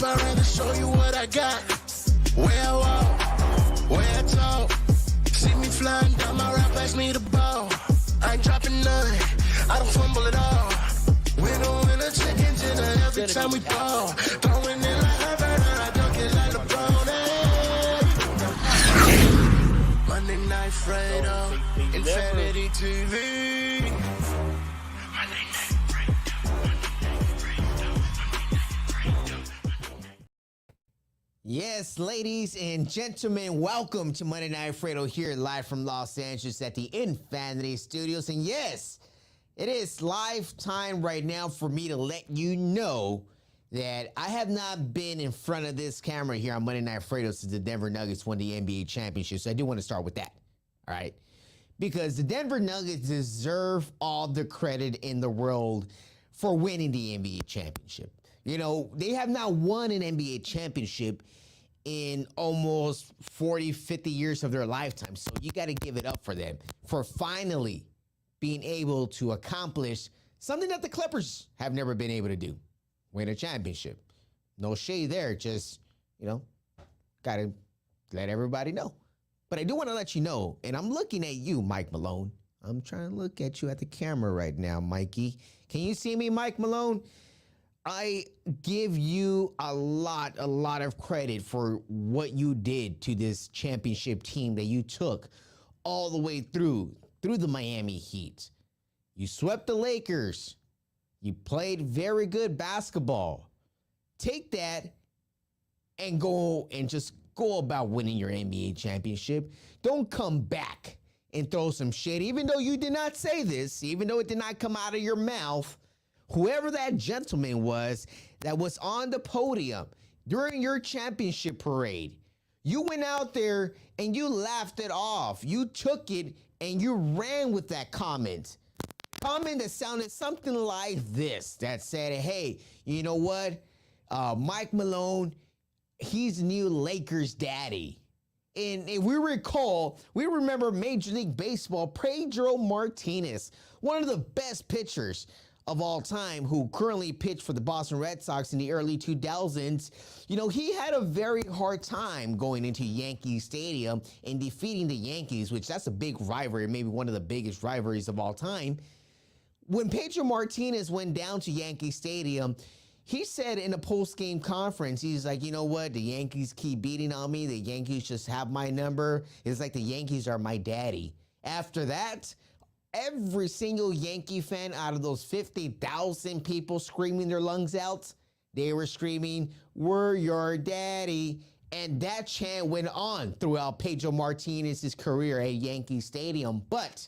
I'd rather show you what I got. Where I walk, where I talk. See me flying down my route, pass me the ball. I ain't dropping none, I don't fumble at all. Winner, chicken dinner every time we ball. Throwing it like a burner, I dunk it like LeBron. Hey. Monday Night Fredo, Infinity TV. Monday Night Yes, ladies and gentlemen, welcome to Monday Night Fredo here live from Los Angeles at the Infinity Studios. And yes, it is live time right now for me to let you know that I have not been in front of this camera here on Monday Night Fredo since the Denver Nuggets won the NBA championship. So I do want to start with that, all right? Because the Denver Nuggets deserve all the credit in the world for winning the NBA championship. You know, they have not won an NBA championship in almost 40, 50 years of their lifetime. So you got to give it up for them for finally being able to accomplish something that the Clippers have never been able to do, win a championship. No shade there, just, you know, got to let everybody know. But I do want to let you know, and I'm looking at you, Mike Malone. I'm trying to look at you at the camera right now, Mikey. Can you see me, Mike Malone? I give you a lot of credit for what you did to this championship team that you took all the way through the Miami Heat. You swept the Lakers. You played very good basketball. Take that and go about winning your NBA championship. Don't come back and throw some shit, even though you did not say this, even though it did not come out of your mouth. Whoever that gentleman was that was on the podium during your championship parade, you went out there and you laughed it off. You took it and you ran with that comment. Comment that sounded something like this, that said, hey, you know what? Mike Malone, he's the new Lakers daddy. And if we recall, we remember Major League Baseball, Pedro Martinez, one of the best pitchers of all time, who currently pitched for the Boston Red Sox in the early 2000s. You know, he had a very hard time going into Yankee Stadium and defeating the Yankees, which that's a big rivalry, maybe one of the biggest rivalries of all time. When Pedro Martinez went down to Yankee Stadium, he said in a post-game conference, he's like, you know what? The Yankees keep beating on me. The Yankees just have my number. It's like the Yankees are my daddy. After that, every single Yankee fan out of those 50,000 people screaming their lungs out, they were screaming, "We're your daddy." And that chant went on throughout Pedro Martinez's career at Yankee Stadium. But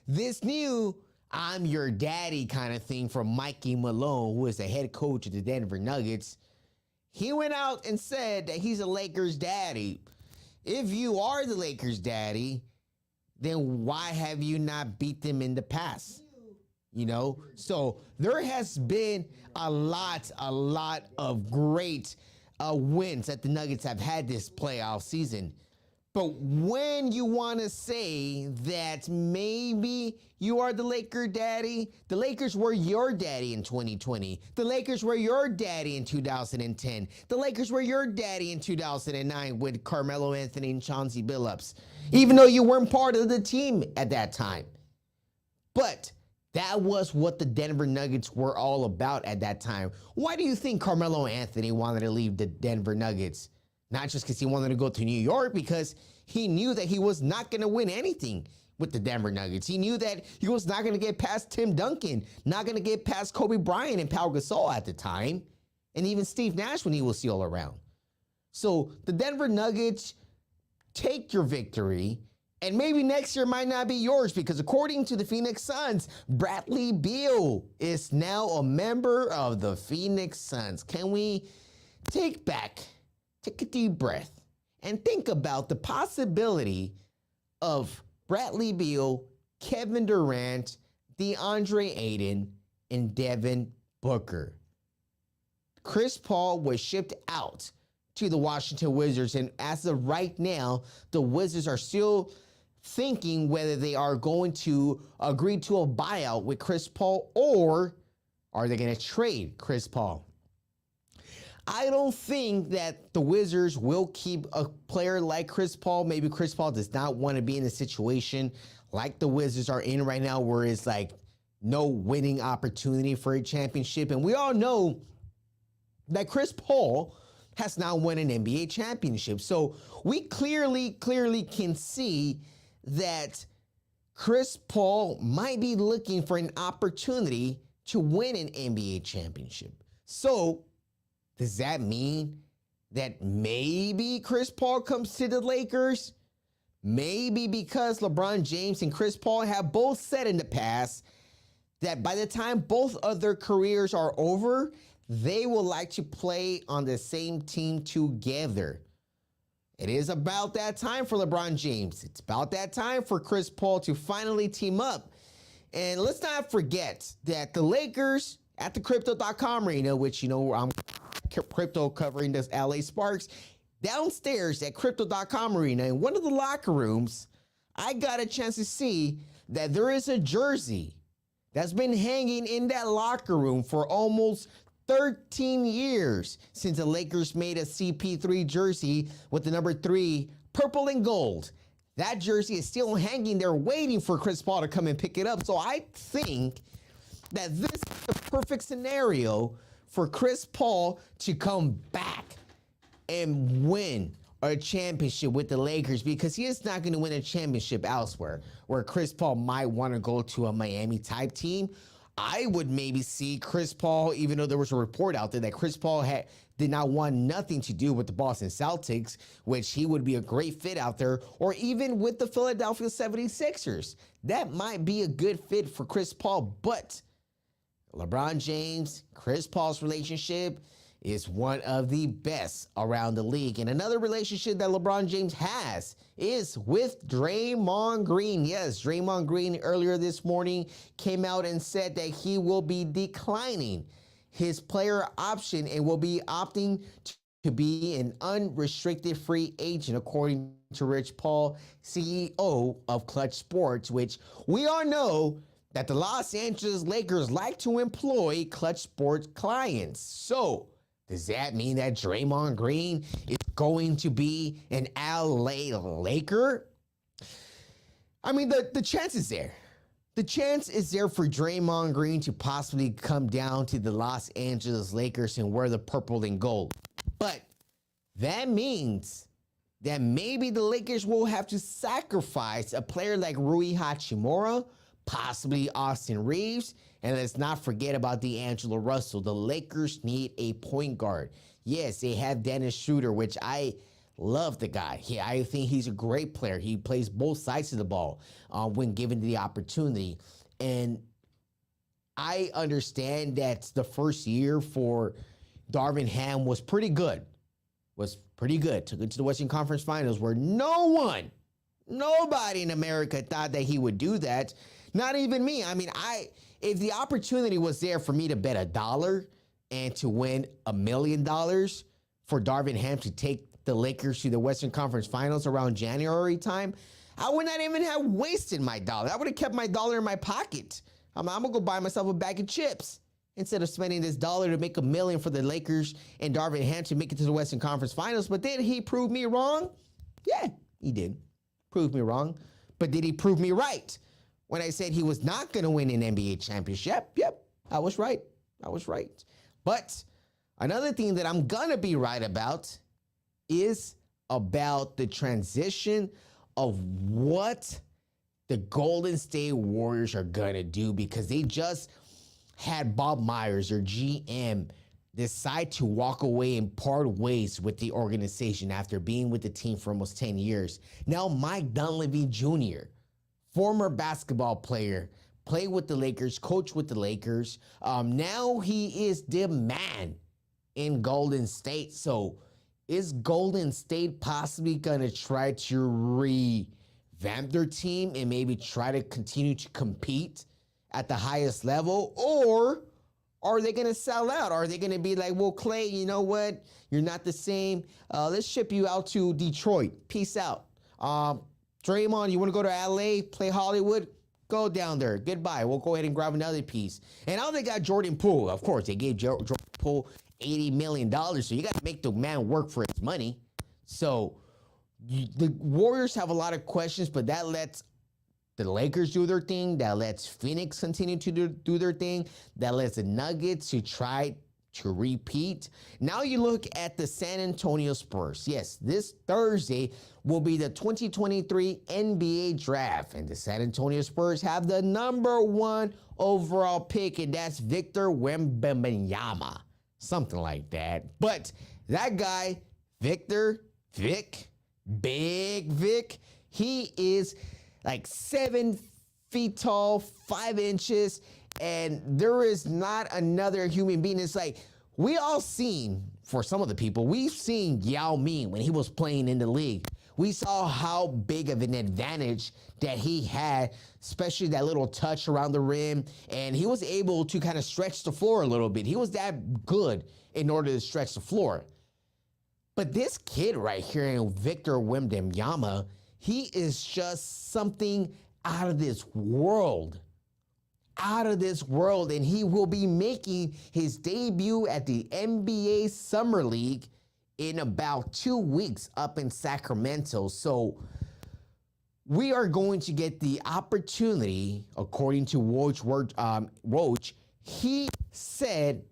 this new "I'm your daddy" kind of thing from Mikey Malone, who is the head coach of the Denver Nuggets, he went out and said that he's a Lakers daddy. If you are the Lakers daddy, then why have you not beat them in the past? You know, so there has been a lot of great wins that the Nuggets have had this playoff season. But when you want to say that maybe you are the Laker daddy, the Lakers were your daddy in 2020. The Lakers were your daddy in 2010. The Lakers were your daddy in 2009 with Carmelo Anthony and Chauncey Billups, even though you weren't part of the team at that time. But that was what the Denver Nuggets were all about at that time. Why do you think Carmelo Anthony wanted to leave the Denver Nuggets? Not just because he wanted to go to New York, because he knew that he was not going to win anything with the Denver Nuggets. He knew that he was not going to get past Tim Duncan, not going to get past Kobe Bryant and Pau Gasol at the time, and even Steve Nash when he was still around. So the Denver Nuggets, take your victory, and maybe next year might not be yours, because according to the Phoenix Suns, Bradley Beal is now a member of the Phoenix Suns. Can we take a deep breath and think about the possibility of Bradley Beal, Kevin Durant, DeAndre Ayton, and Devin Booker? Chris Paul was shipped out to the Washington Wizards, and as of right now, the Wizards are still thinking whether they are going to agree to a buyout with Chris Paul, or are they going to trade Chris Paul? I don't think that the Wizards will keep a player like Chris Paul. Maybe Chris Paul does not want to be in a situation like the Wizards are in right now, where it's like no winning opportunity for a championship. And we all know that Chris Paul has now won an NBA championship. So we clearly can see that Chris Paul might be looking for an opportunity to win an NBA championship. So does that mean that maybe Chris Paul comes to the Lakers? Maybe because LeBron James and Chris Paul have both said in the past that by the time both of their careers are over, they will like to play on the same team together. It is about that time for LeBron James. It's about that time for Chris Paul to finally team up. And let's not forget that the Lakers at the Crypto.com arena, which, I'm crypto covering this LA Sparks, downstairs at Crypto.com arena, in one of the locker rooms, I got a chance to see that there is a jersey that's been hanging in that locker room for almost 13 years since the Lakers made a CP3 jersey with the number 3 purple and gold. That jersey is still hanging there waiting for Chris Paul to come and pick it up. So I think that this is the perfect scenario for Chris Paul to come back and win a championship with the Lakers, because he is not going to win a championship elsewhere, where Chris Paul might want to go to a Miami type team. I would maybe see Chris Paul, even though there was a report out there that Chris Paul did not want nothing to do with the Boston Celtics, which he would be a great fit out there, or even with the Philadelphia 76ers. That might be a good fit for Chris Paul, but LeBron James, Chris Paul's relationship is one of the best around the league. And another relationship that LeBron James has is with Draymond Green. Yes, Draymond Green earlier this morning came out and said that he will be declining his player option and will be opting to be an unrestricted free agent, according to Rich Paul, CEO of Clutch Sports, which we all know that the Los Angeles Lakers like to employ Clutch Sports clients. So does that mean that Draymond Green is going to be an LA Laker? I mean, the chance is there. The chance is there for Draymond Green to possibly come down to the Los Angeles Lakers and wear the purple and gold. But that means that maybe the Lakers will have to sacrifice a player like Rui Hachimura, possibly Austin Reeves, and let's not forget about D'Angelo Russell. The Lakers need a point guard. Yes, they have Dennis Schroeder, which I love the guy. I think he's a great player. He plays both sides of the ball when given the opportunity. And I understand that the first year for Darvin Ham was pretty good. Took it to the Western Conference Finals, where nobody in America thought that he would do that. Not even me. I mean, if the opportunity was there for me to bet $1 and to win $1 million for Darvin Ham to take the Lakers to the Western Conference Finals around January time, I would not even have wasted my dollar. I would have kept my dollar in my pocket. I'm going to go buy myself a bag of chips instead of spending this $1 to make $1 million for the Lakers and Darvin Ham to make it to the Western Conference Finals. But did he prove me wrong? Yeah, he did. Prove me wrong. But did he prove me right when I said he was not going to win an NBA championship? Yep, I was right. But another thing that I'm going to be right about is about the transition of what the Golden State Warriors are going to do, because they just had Bob Myers, their GM, decide to walk away and part ways with the organization after being with the team for almost 10 years. Now, Mike Dunleavy Jr., former basketball player, played with the Lakers, coached with the Lakers. Now he is the man in Golden State. So is Golden State possibly going to try to revamp their team and maybe try to continue to compete at the highest level? Or are they going to sell out? Are they going to be like, well, Clay, you know what? You're not the same. Let's ship you out to Detroit. Peace out. Draymond, you want to go to LA, play Hollywood? Go down there. Goodbye. We'll go ahead and grab another piece. And now they got Jordan Poole. Of course, they gave Jordan Poole $80 million. So you got to make the man work for his money. So the Warriors have a lot of questions, but that lets the Lakers do their thing. That lets Phoenix continue to do their thing. That lets the Nuggets to try to repeat. Now you look at the San Antonio Spurs. Yes, this Thursday will be the 2023 NBA draft, and the San Antonio Spurs have the #1 overall pick, and that's Victor Wembanyama, something like that. But that guy, Big Vic, he is like 7 feet tall, 5 inches, and there is not another human being. It's like, we all seen, for some of the people, we've seen Yao Ming when he was playing in the league. We saw how big of an advantage that he had, especially that little touch around the rim, and he was able to kind of stretch the floor a little bit. He was that good in order to stretch the floor. But this kid right here, Victor Wembanyama, he is just something out of this world. And he will be making his debut at the NBA Summer League in about 2 weeks up in Sacramento. So we are going to get the opportunity, according to Woj, he said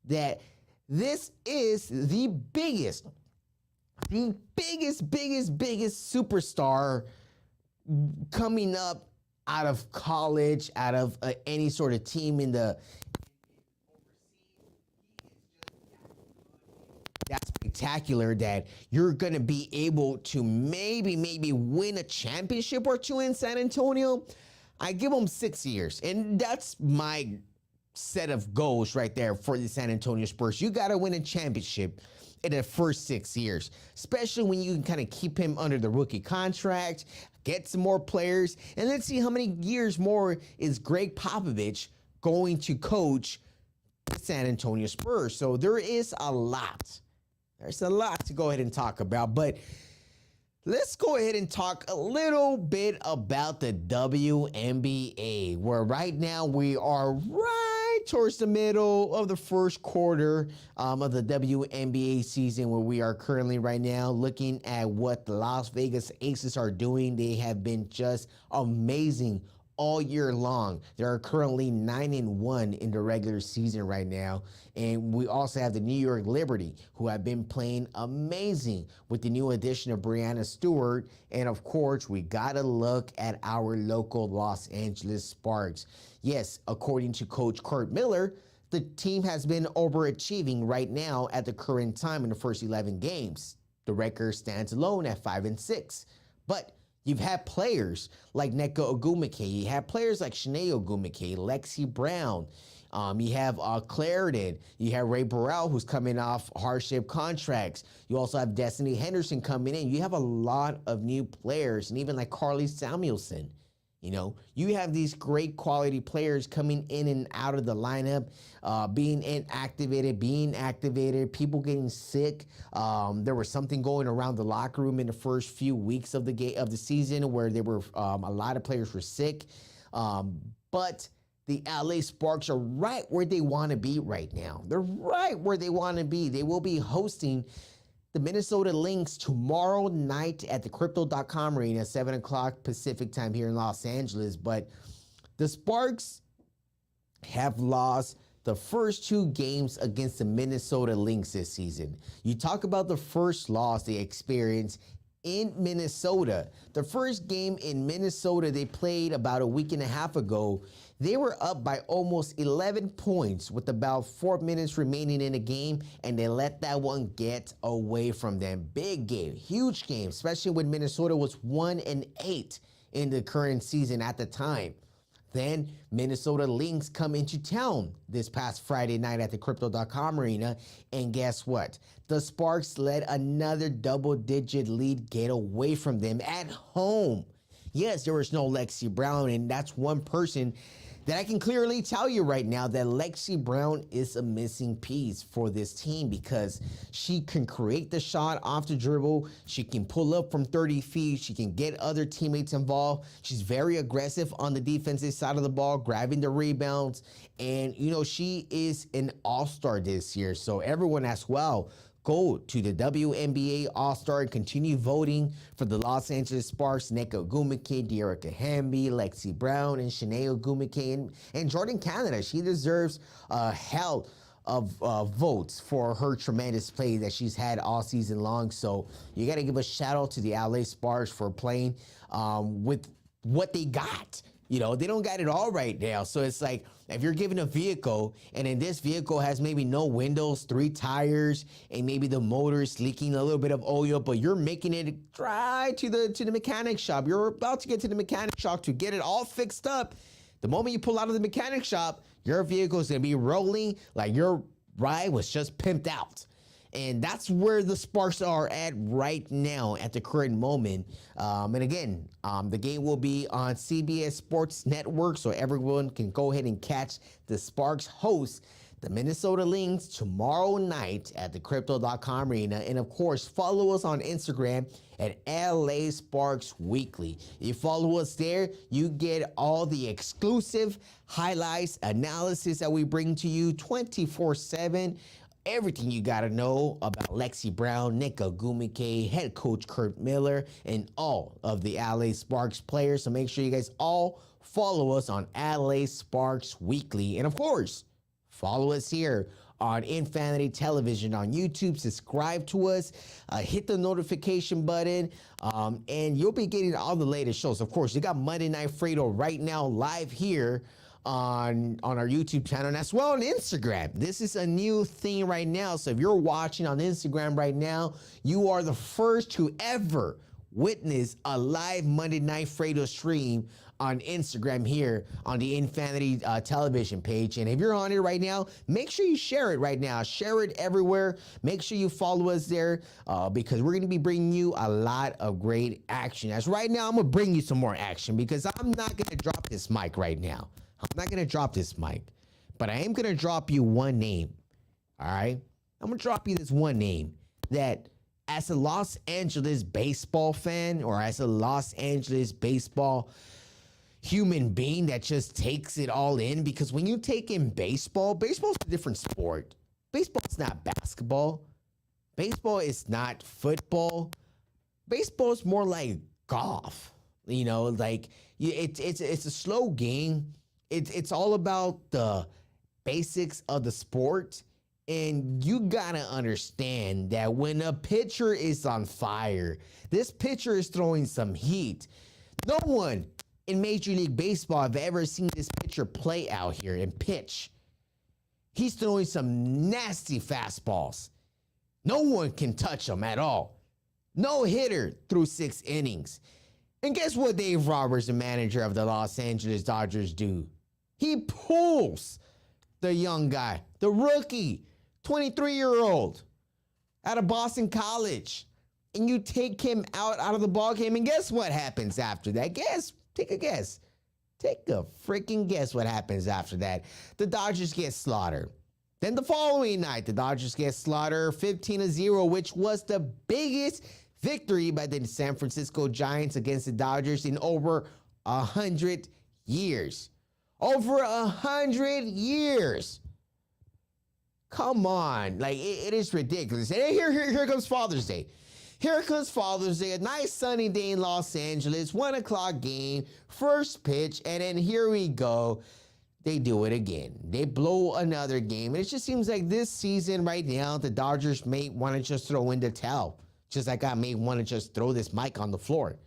that this is the biggest superstar coming up out of college, out of any sort of team in the that's spectacular, that you're going to be able to maybe win a championship or two in San Antonio. I give him 6 years, and that's my set of goals right there for the San Antonio Spurs. You got to win a championship in the first 6 years, especially when you can kind of keep him under the rookie contract, get some more players, and let's see how many years more is Greg Popovich going to coach the San Antonio Spurs. So there is a lot. There's a lot to go ahead and talk about, but let's go ahead and talk a little bit about the WNBA, where right now we are right towards the middle of the first quarter of the WNBA season, where we are currently right now looking at what the Las Vegas Aces are doing. They have been just amazing all year long. They are currently 9-1 in the regular season right now. And we also have the New York Liberty, who have been playing amazing with the new addition of Breanna Stewart. And of course, we got to look at our local Los Angeles Sparks. Yes, according to Coach Curt Miller, the team has been overachieving right now at the current time in the first 11 games. The record stands alone at 5-6. But you've had players like Nneka Ogwumike. You have players like Shanae Ogwumike, Lexi Brown. You have Clarendon. You have Ray Burrell, who's coming off hardship contracts. You also have Destiny Henderson coming in. You have a lot of new players, and even like Carly Samuelson. You know, you have these great quality players coming in and out of the lineup, being inactivated, being activated, people getting sick. There was something going around the locker room in the first few weeks of the season where there were a lot of players were sick. But the LA Sparks are right where they want to be right now. They're right where they want to be. They will be hosting the Minnesota Lynx tomorrow night at the Crypto.com Arena, 7 o'clock Pacific time here in Los Angeles. But the Sparks have lost the first 2 games against the Minnesota Lynx this season. You talk about the first loss they experienced in Minnesota. The first game in Minnesota they played about a week and a half ago. They were up by almost 11 points with about 4 minutes remaining in the game, and they let that one get away from them. Big game, huge game, especially when Minnesota was 1-8 in the current season at the time. Then Minnesota Lynx come into town this past Friday night at the Crypto.com Arena, and guess what? The Sparks let another double-digit lead get away from them at home. Yes, there was no Lexi Brown, and that's one person that I can clearly tell you right now that Lexi Brown is a missing piece for this team because she can create the shot off the dribble. She can pull up from 30 feet. She can get other teammates involved. She's very aggressive on the defensive side of the ball, grabbing the rebounds. And, you know, she is an all-star this year. So everyone as well, go to the WNBA All-Star and continue voting for the Los Angeles Sparks, Nneka Ogwumike, Dearica Hamby, Lexi Brown, and Shanae Ogwumike, and Jordan Canada. She deserves a hell of votes for her tremendous play that she's had all season long. So you got to give a shout out to the LA Sparks for playing with what they got. You know, they don't got it all right now. So it's like, if you're given a vehicle and then this vehicle has maybe no windows, 3 tires, and maybe the motor is leaking a little bit of oil, but you're making it drive to the mechanic shop. You're about to get to the mechanic shop to get it all fixed up. The moment you pull out of the mechanic shop, your vehicle is going to be rolling like your ride was just pimped out. And that's where the Sparks are at right now at the current moment. And again, the game will be on CBS Sports Network, so everyone can go ahead and catch the Sparks host the Minnesota Lynx tomorrow night at the Crypto.com Arena. And of course, follow us on Instagram at LA Sparks Weekly. You follow us there, you get all the exclusive highlights, analysis that we bring to you 24/7. Everything you got to know about Lexi Brown, Nneka Ogwumike, head coach Curt Miller, and all of the LA Sparks players. So make sure you guys all follow us on LA Sparks Weekly. And of course, follow us here on Infinity Television on YouTube. Subscribe to us, hit the notification button, and you'll be getting all the latest shows. Of course, you got Monday Night Fredo right now live here on our YouTube channel and as well on Instagram. This is a new thing right now. So if you're watching on Instagram right now, you are the first to ever witness a live Monday Night Fredo stream on Instagram here on the Infinity television page. And if you're on it right now, make sure you share it right now. Share it everywhere. Make sure you follow us there because we're going to be bringing you a lot of great action. As right now, I'm going to bring you some more action because I'm not going to drop this mic right now. I'm not going to drop this mic, but I am going to drop you one name, all right? I'm going to drop you this one name that as a Los Angeles baseball fan or as a Los Angeles baseball human being that just takes it all in, because when you take in baseball, baseball's a different sport. Baseball's not basketball. Baseball is not football. Baseball is more like golf, you know, like it's a slow game. It's all about the basics of the sport. And you gotta understand that when a pitcher is on fire, this pitcher is throwing some heat. No one in Major League Baseball have ever seen this pitcher play out here and pitch. He's throwing some nasty fastballs. No one can touch him at all. No hitter through 6 innings. And guess what Dave Roberts, the manager of the Los Angeles Dodgers, do? He pulls the young guy, the rookie, 23-year-old out of Boston College, and you take him out of the ball game. And guess what happens after that? Take a guess. Take a freaking guess what happens after that. The Dodgers get slaughtered. Then the following night, the Dodgers get slaughtered 15-0, which was the biggest victory by the San Francisco Giants against the Dodgers in over 100 years. Over 100 years. Come on. Like, it is ridiculous. And here comes Father's Day. Here comes Father's Day. A nice sunny day in Los Angeles. 1 o'clock game. First pitch. And then here we go. They do it again. They blow another game. And it just seems like this season right now, the Dodgers may want to just throw in the towel. Just like I may want to just throw this mic on the floor.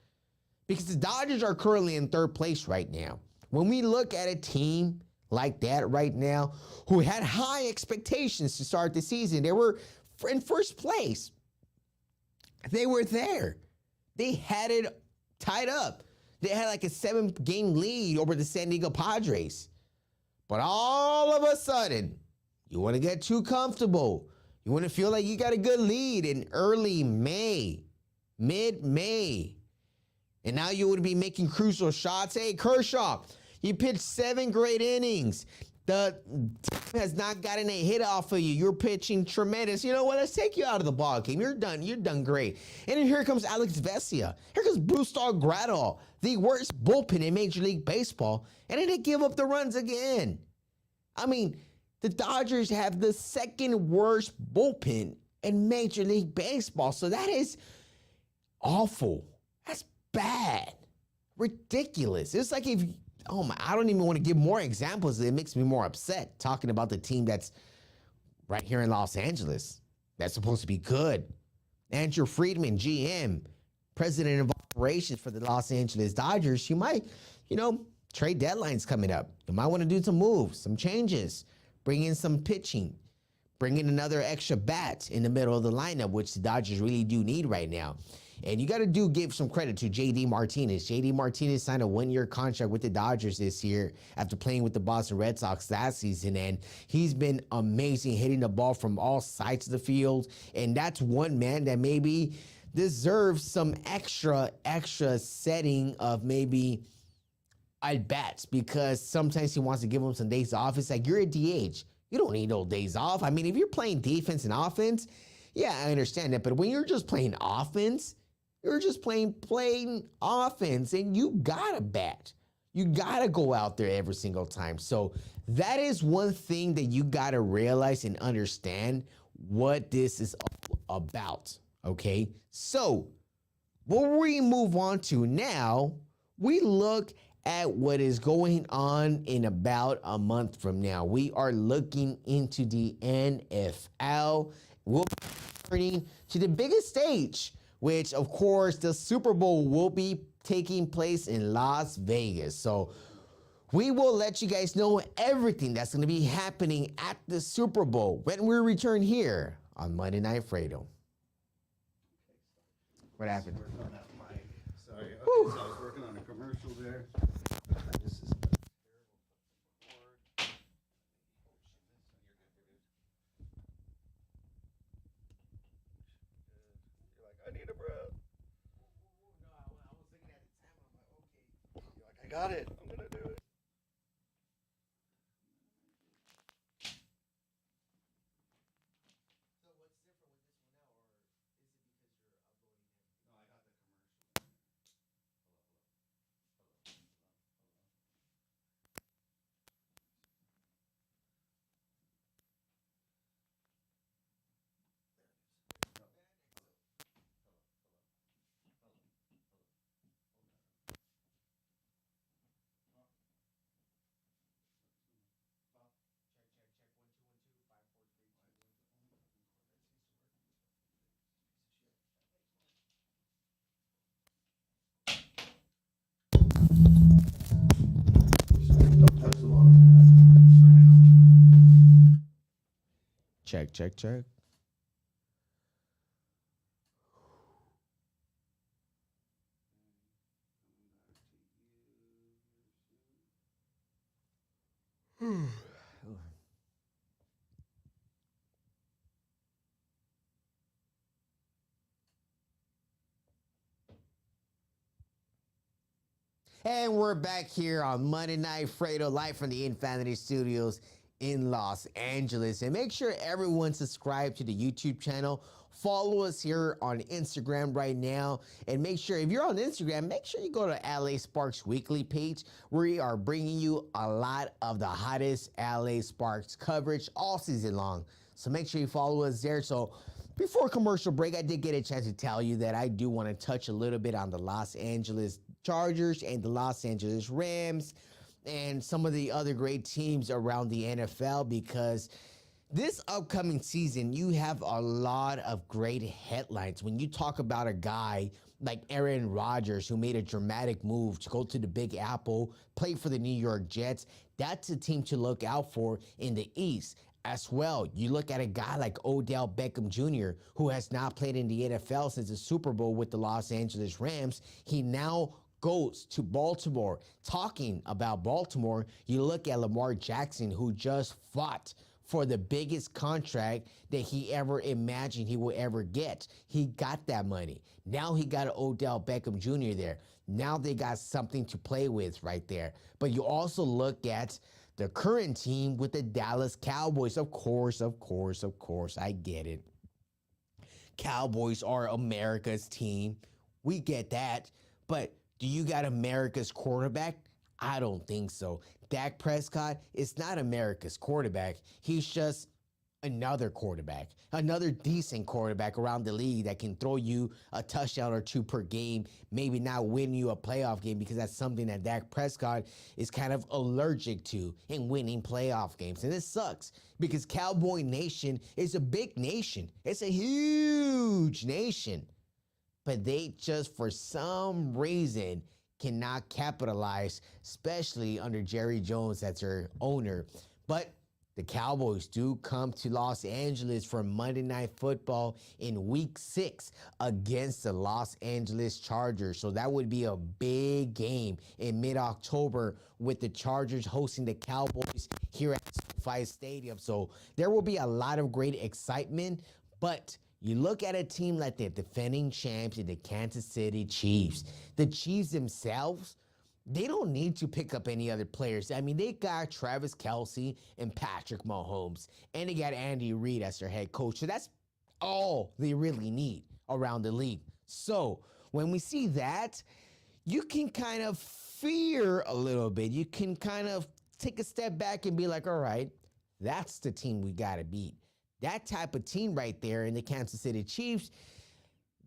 Because the Dodgers are currently in 3rd place right now. When we look at a team like that right now, who had high expectations to start the season, they were in 1st place. They were there. They had it tied up. They had like a 7-game lead over the San Diego Padres. But all of a sudden, you want to get too comfortable. You want to feel like you got a good lead in early May, mid-May. And now you would be making crucial shots. Hey, Kershaw, You pitched 7 great innings. The team has not gotten a hit off of you. You're pitching tremendous. You know what? Let's take you out of the ball game. You're done. You're done great. And then here comes Alex Vesia. Here comes Brusdar Graterol, the worst bullpen in Major League Baseball. And then they give up the runs again. I mean, the Dodgers have the second worst bullpen in Major League Baseball. So that is awful. That's bad. Ridiculous. It's like if... Oh my, I don't even want to give more examples. It makes me more upset talking about the team that's right here in Los Angeles. That's supposed to be good. Andrew Friedman, GM, president of operations for the Los Angeles Dodgers. You might, trade deadlines coming up. You might want to do some moves, some changes, bring in some pitching, bring in another extra bat in the middle of the lineup, which the Dodgers really do need right now. And you got to give some credit to J.D. Martinez. J.D. Martinez signed a 1-year contract with the Dodgers this year after playing with the Boston Red Sox last season. And he's been amazing, hitting the ball from all sides of the field. And that's one man that maybe deserves some extra setting of maybe at bats, because sometimes he wants to give him some days off. It's like, you're a DH. You don't need no days off. I mean, if you're playing defense and offense, yeah, I understand that. But when you're just playing offense, you're just playing offense, and you gotta bat. You gotta go out there every single time. So that is one thing that you gotta realize and understand what this is all about, okay? So what we move on to now, we look at what is going on in about a month from now. We are looking into the NFL. We'll be turning to the biggest stage, which, of course, the Super Bowl will be taking place in Las Vegas. So we will let you guys know everything that's going to be happening at the Super Bowl when we return here on Monday Night Fredo. What happened? Sorry. Okay, so I was working on a commercial there. This is I need a breath. No, I was looking at the time. I'm like, okay. You're like, I got it. I'm gonna do it. So what's different with this one now, or is it because you're uploading everything? No, I got the commercial. Don't touch the bottom. Check, check, check. And we're back here on Monday Night Fredo, live from the Infinity Studios in Los Angeles. And make sure everyone subscribe to the YouTube channel. Follow us here on Instagram right now. And make sure, if you're on Instagram, make sure you go to LA Sparks Weekly page. We are bringing you a lot of the hottest LA Sparks coverage all season long. So make sure you follow us there. So before commercial break, I did get a chance to tell you that I do want to touch a little bit on the Los Angeles Chargers and the Los Angeles Rams and some of the other great teams around the NFL, because this upcoming season, you have a lot of great headlines. When you talk about a guy like Aaron Rodgers, who made a dramatic move to go to the Big Apple, play for the New York Jets, that's a team to look out for in the East. As well, you look at a guy like Odell Beckham Jr., who has not played in the NFL since the Super Bowl with the Los Angeles Rams. He now goes to Baltimore. Talking about Baltimore, you look at Lamar Jackson, who just fought for the biggest contract that he ever imagined he would ever get. He got that money. Now he got Odell Beckham Jr. there. Now they got something to play with right there. But you also look at the current team with the Dallas Cowboys. Of course, I get it. Cowboys are America's team. We get that. But do you got America's quarterback? I don't think so. Dak Prescott is not America's quarterback. He's just another quarterback, another decent quarterback around the league that can throw you a touchdown or two per game, maybe not win you a playoff game, because that's something that Dak Prescott is kind of allergic to in winning playoff games. And this sucks because Cowboy Nation is a big nation. It's a huge nation. But they just, for some reason, cannot capitalize, especially under Jerry Jones, that's their owner. But the Cowboys do come to Los Angeles for Monday Night Football in Week 6 against the Los Angeles Chargers. So that would be a big game in mid-October with the Chargers hosting the Cowboys here at SoFi Stadium. So there will be a lot of great excitement, but you look at a team like the defending champs, the Kansas City Chiefs. The Chiefs themselves, they don't need to pick up any other players. I mean, they got Travis Kelce and Patrick Mahomes, and they got Andy Reid as their head coach. So that's all they really need around the league. So when we see that, you can kind of fear a little bit. You can kind of take a step back and be like, all right, that's the team we got to beat. That type of team right there in the Kansas City Chiefs,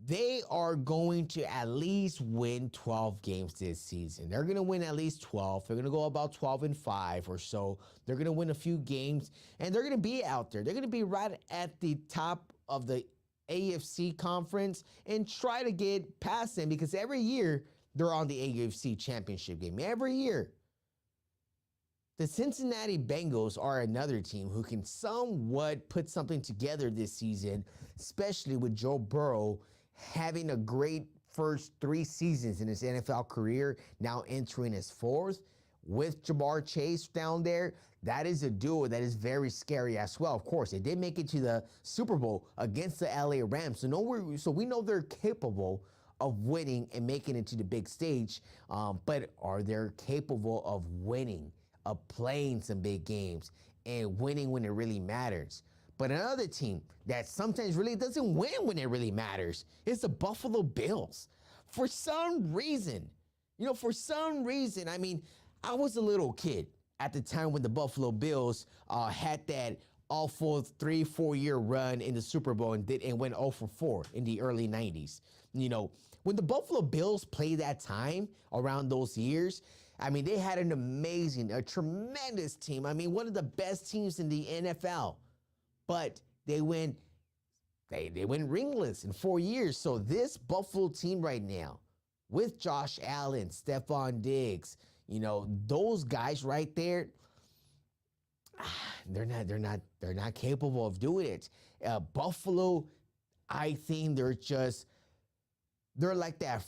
they are going to at least win 12 games this season. They're going to win at least 12. They're going to go about 12-5 or so. They're going to win a few games, and they're going to be out there. They're going to be right at the top of the AFC conference and try to get past them, because every year they're on the AFC championship game. Every year. The Cincinnati Bengals are another team who can somewhat put something together this season, especially with Joe Burrow having a great first 3 seasons in his NFL career, now entering his 4th. With Ja'Marr Chase down there, that is a duo that is very scary as well. Of course, they did make it to the Super Bowl against the LA Rams, so we know they're capable of winning and making it to the big stage, but are they capable of winning, of playing some big games and winning when it really matters? But another team that sometimes really doesn't win when it really matters is the Buffalo Bills. For some reason, I mean, I was a little kid at the time when the Buffalo Bills had that awful 3-4 year run in the Super Bowl and went 0-4 in the early 90s. You know, when the Buffalo Bills played that time around those years, I mean, they had a tremendous team. I mean, one of the best teams in the NFL. But they went ringless in 4 years. So this Buffalo team right now, with Josh Allen, Stephon Diggs, those guys right there, they're not capable of doing it. Buffalo, I think they're like that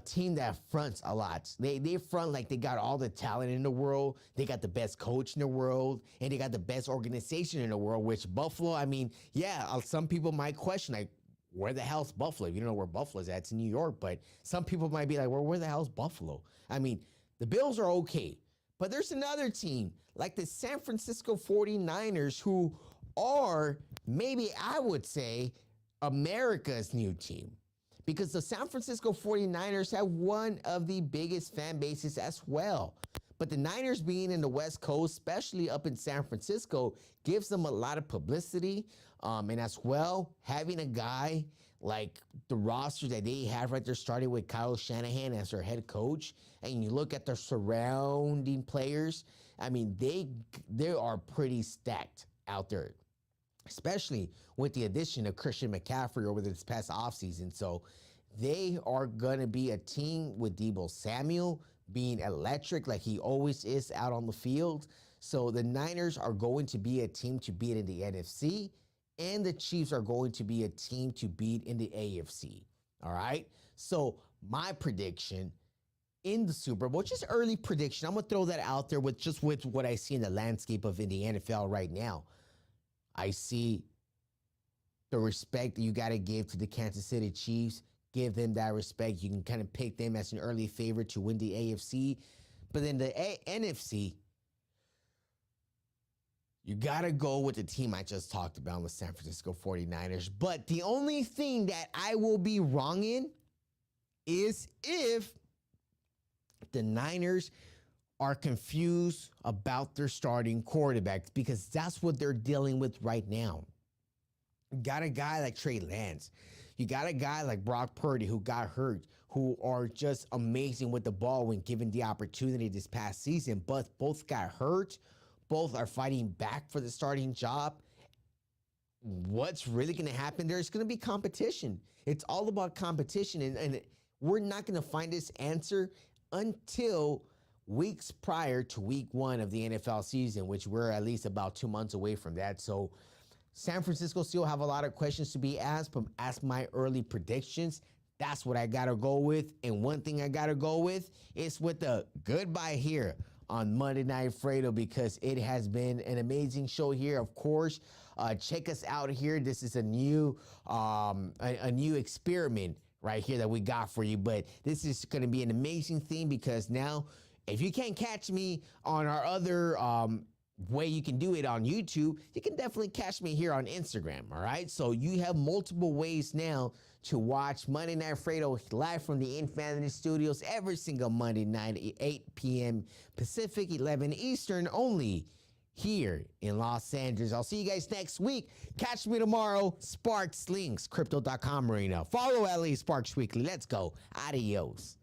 team that fronts a lot. They front like they got all the talent in the world. They got the best coach in the world, and they got the best organization in the world, which Buffalo, I mean, yeah, some people might question, like, where the hell's Buffalo? You don't know where Buffalo's at. It's in New York, but some people might be like, well, where the hell's Buffalo? I mean, the Bills are okay, but there's another team like the San Francisco 49ers who are, maybe I would say, America's new team. Because the San Francisco 49ers have one of the biggest fan bases as well. But the Niners being in the West Coast, especially up in San Francisco, gives them a lot of publicity. And as well, having a guy like the roster that they have right there, starting with Kyle Shanahan as their head coach, and you look at their surrounding players, I mean, they are pretty stacked out there, especially with the addition of Christian McCaffrey over this past offseason. So they are going to be a team with Deebo Samuel being electric like he always is out on the field. So the Niners are going to be a team to beat in the NFC, and the Chiefs are going to be a team to beat in the AFC. All right? So my prediction in the Super Bowl, just early prediction, I'm going to throw that out there with what I see in the landscape of in the NFL right now. I see the respect that you got to give to the Kansas City Chiefs give them that respect. You can kind of pick them as an early favorite to win the AFC. But then the NFC, you got to go with the team I just talked about with San Francisco 49ers. But the only thing that I will be wrong in is if the Niners are confused about their starting quarterbacks, because that's what they're dealing with right now. You got a guy like Trey Lance. You got a guy like Brock Purdy who got hurt, who are just amazing with the ball when given the opportunity this past season, but both got hurt. Both are fighting back for the starting job. What's really going to happen? There's going to be competition. It's all about competition, and we're not going to find this answer until weeks prior to week 1 of the NFL season, which we're at least about 2 months away from that. So San Francisco still have a lot of questions to be asked, but as my early predictions, that's what I got to go with. And one thing I got to go with is with the goodbye here on Monday Night Fredo, because it has been an amazing show here. Of course, check us out here. This is a new experiment right here that we got for you. But this is going to be an amazing thing, because now, if you can't catch me on our other way you can do it on YouTube, you can definitely catch me here on Instagram, all right? So you have multiple ways now to watch Monday Night Fredo live from the Infanity Studios every single Monday night at 8 p.m. Pacific, 11 Eastern, only here in Los Angeles. I'll see you guys next week. Catch me tomorrow. Sparks Links, Crypto.com Marina. Follow LA Sparks Weekly. Let's go. Adios.